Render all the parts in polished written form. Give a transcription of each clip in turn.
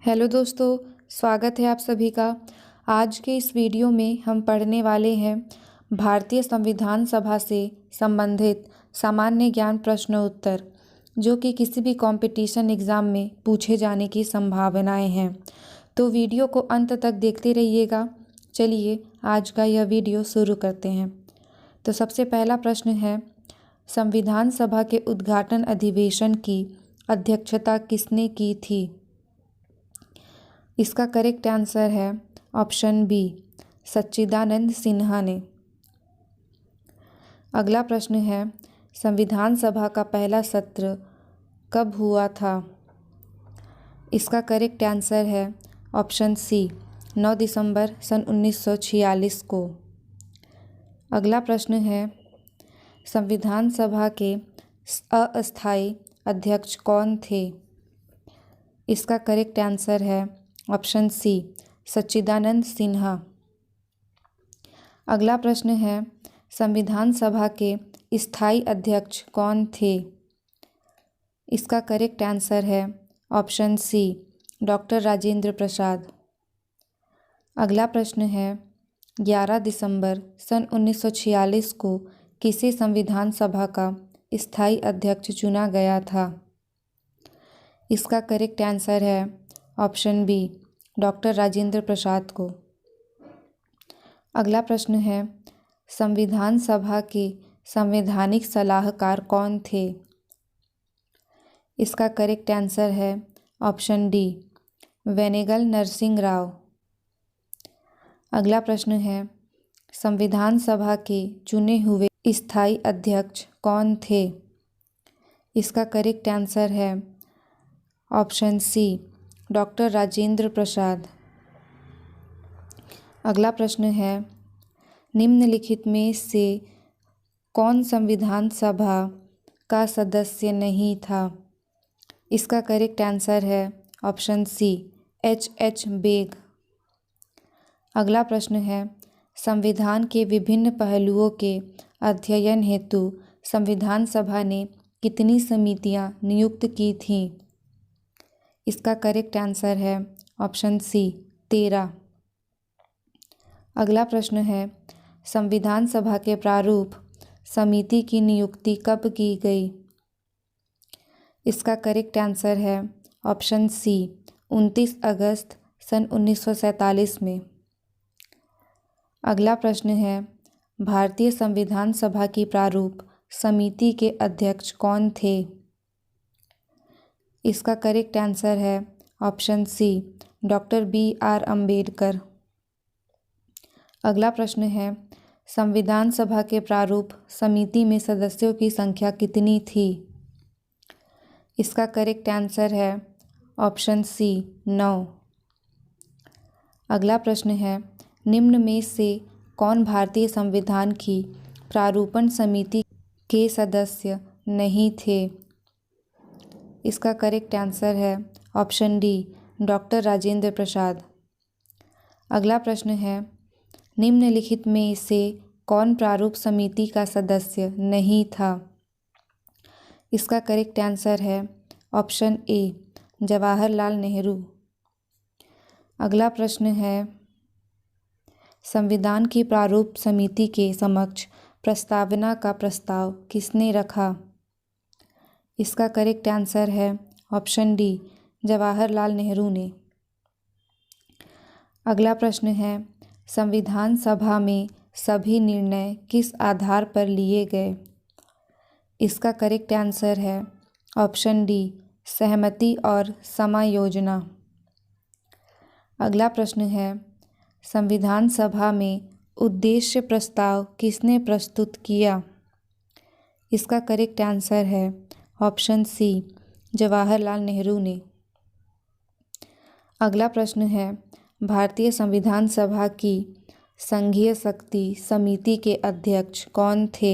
Hello दोस्तों, स्वागत है आप सभी का। आज के इस वीडियो में हम पढ़ने वाले हैं भारतीय संविधान सभा से संबंधित सामान्य ज्ञान प्रश्न उत्तर, जो कि किसी भी कंपटीशन एग्ज़ाम में पूछे जाने की संभावनाएं हैं। तो वीडियो को अंत तक देखते रहिएगा। चलिए आज का यह वीडियो शुरू करते हैं। तो सबसे पहला प्रश्न है, संविधान सभा के उद्घाटन अधिवेशन की अध्यक्षता किसने की थी? इसका करेक्ट आंसर है ऑप्शन बी, सच्चिदानंद सिन्हा ने। अगला प्रश्न है, संविधान सभा का पहला सत्र कब हुआ था? इसका करेक्ट आंसर है ऑप्शन सी, 9 दिसंबर सन 1946 को। अगला प्रश्न है, संविधान सभा के अस्थायी अध्यक्ष कौन थे? इसका करेक्ट आंसर है ऑप्शन सी, सच्चिदानंद सिन्हा। अगला प्रश्न है, संविधान सभा के स्थायी अध्यक्ष कौन थे? इसका करेक्ट आंसर है option C, doctor Rajendra Prasad. अगला प्रश्न है, 11 दिसंबर सन 1946 को किसे संविधान सभा का स्थायी अध्यक्ष चुना गया था? इसका करेक्ट आंसर है option B, doctor Rajendra Prasad को। अगला प्रश्न है, संविधान सभा के संवैधानिक सलाहकार कौन थे? इसका करेक्ट आंसर है ऑप्शन डी, वेनेगल नरसिंह राव। अगला प्रश्न है, संविधान सभा के चुने हुए स्थायी अध्यक्ष कौन थे? इसका करेक्ट आंसर है option C, doctor Rajendra Prasad. अगला प्रश्न है, निम्नलिखित में से कौन संविधान सभा का सदस्य नहीं था? इसका करेक्ट आंसर है ऑप्शन सी, एच बेग। अगला प्रश्न है, संविधान के विभिन्न पहलुओं के अध्ययन हेतु संविधान सभा ने कितनी समितियां नियुक्त की थीं? इसका करेक्ट आंसर है ऑप्शन सी, 13। अगला प्रश्न है, संविधान सभा के प्रारूप समिति की नियुक्ति कब की गई? इसका करेक्ट आंसर है ऑप्शन सी, 29 अगस्त सन 1947 में। अगला प्रश्न है, भारतीय संविधान सभा की प्रारूप समिति के अध्यक्ष कौन थे? इसका करेक्ट आंसर है option C, doctor BR Ambedkar. अगला प्रश्न है, संविधान सभा के प्रारूप समिति में सदस्यों की संख्या कितनी थी? इसका करेक्ट आंसर है ऑप्शन सी, 9। अगला प्रश्न है, निम्न में से कौन भारतीय संविधान की प्रारूपण समिति के सदस्य नहीं थे? इसका करेक्ट आंसर है option D, doctor Rajendra Prasad. अगला प्रश्न है, निम्नलिखित में से कौन प्रारूप समिति का सदस्य नहीं था? इसका करेक्ट आंसर है ऑप्शन ए, जवाहरलाल नेहरू। अगला प्रश्न है, संविधान की प्रारूप समिति के समक्ष प्रस्तावना का प्रस्ताव किसने रखा? इसका करेक्ट आंसर है ऑप्शन डी, जवाहरलाल नेहरू ने। अगला प्रश्न है, संविधान सभा में सभी निर्णय किस आधार पर लिए गए? इसका करेक्ट आंसर है ऑप्शन डी, सहमति और समायोजना। अगला प्रश्न है, संविधान सभा में उद्देश्य प्रस्ताव किसने प्रस्तुत किया? इसका करेक्ट आंसर है ऑप्शन सी, जवाहरलाल नेहरू ने। अगला प्रश्न है, भारतीय संविधान सभा की संघीय शक्ति समिति के अध्यक्ष कौन थे?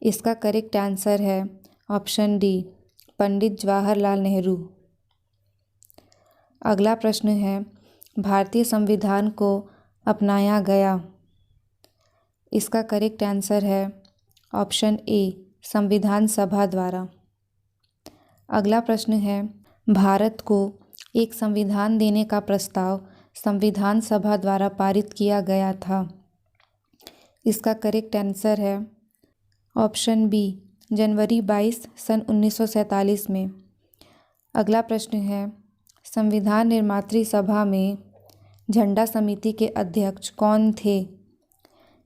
इसका करेक्ट आंसर है ऑप्शन डी, पंडित जवाहरलाल नेहरू। अगला प्रश्न है, भारतीय संविधान को अपनाया गया। इसका करेक्ट आंसर है ऑप्शन ए, संविधान सभा द्वारा। अगला प्रश्न है, भारत को एक संविधान देने का प्रस्ताव संविधान सभा द्वारा पारित किया गया था? इसका करेक्ट आंसर है ऑप्शन बी, जनवरी 22 सन 1947 में। अगला प्रश्न है, संविधान निर्मात्री सभा में झंडा समिति के अध्यक्ष कौन थे?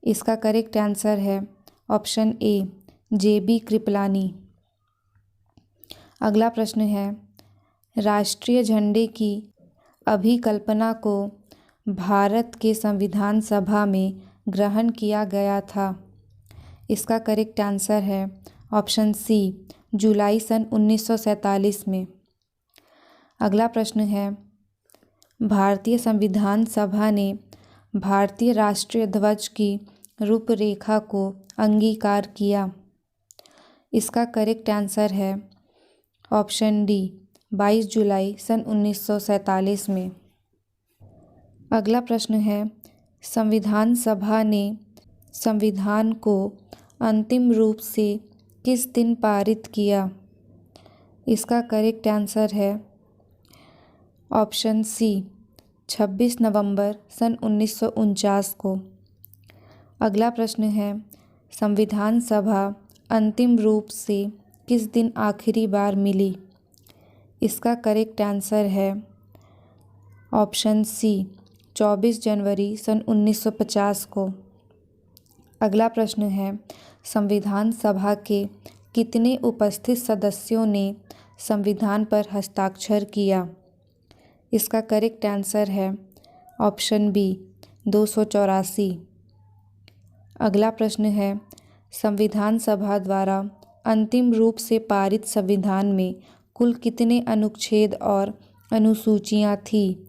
इसका करेक्ट आंसर है ऑप्शन ए, JB कृपलानी। अगला प्रश्न है, राष्ट्रीय झंडे की अभिकल्पना को भारत के संविधान सभा में ग्रहण किया गया था? इसका करेक्ट आंसर है ऑप्शन सी, जुलाई सन 1947 में। अगला प्रश्न है, भारतीय संविधान सभा ने भारतीय राष्ट्रीय ध्वज की रूपरेखा को अंगीकार किया? इसका करेक्ट आंसर है ऑप्शन डी, 22 जुलाई सन 1947 में। अगला प्रश्न है, संविधान सभा ने संविधान को अंतिम रूप से किस दिन पारित किया? इसका करेक्ट आंसर है ऑप्शन सी, 26 नवंबर सन 1949 को। अगला प्रश्न है, संविधान सभा अंतिम रूप से किस दिन आखिरी बार मिली? इसका करेक्ट आंसर है ऑप्शन सी, 24 जनवरी सन 1950 को। अगला प्रश्न है, संविधान सभा के कितने उपस्थित सदस्यों ने संविधान पर हस्ताक्षर किया? इसका करेक्ट आंसर है ऑप्शन बी, 284। अगला प्रश्न है, संविधान सभा द्वारा अंतिम रूप से पारित संविधान में कुल कितने अनुच्छेद और अनुसूचियां थी?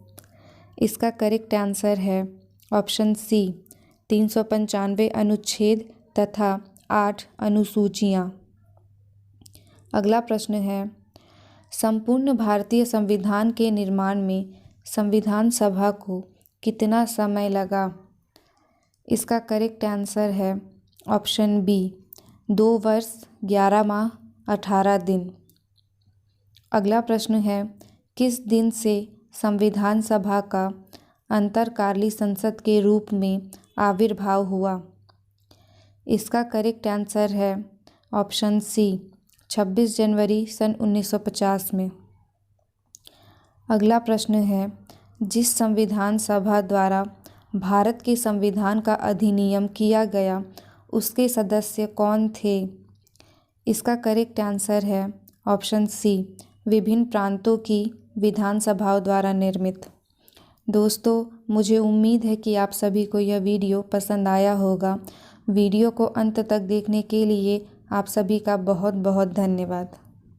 इसका करेक्ट आंसर है ऑप्शन सी, 395 अनुच्छेद तथा 8 अनुसूचियां। अगला प्रश्न है, संपूर्ण भारतीय संविधान के निर्माण में संविधान सभा को कितना समय लगा? इसका करेक्ट आंसर है ऑप्शन बी, 2 वर्ष 11 माह 18 दिन। अगला प्रश्न है, किस दिन से संविधान सभा का अंतरकालीन संसद के रूप में आविर्भाव हुआ? इसका करेक्ट आंसर है ऑप्शन सी, 26 जनवरी सन 1950 में। अगला प्रश्न है, जिस संविधान सभा द्वारा भारत के संविधान का अधिनियम किया गया उसके सदस्य कौन थे? इसका करेक्ट आंसर है ऑप्शन सी, विभिन्न प्रांतों की विधानसभाओं द्वारा निर्मित। दोस्तों, मुझे उम्मीद है कि आप सभी को यह वीडियो पसंद आया होगा। वीडियो को अंत तक देखने के लिए आप सभी का बहुत बहुत धन्यवाद।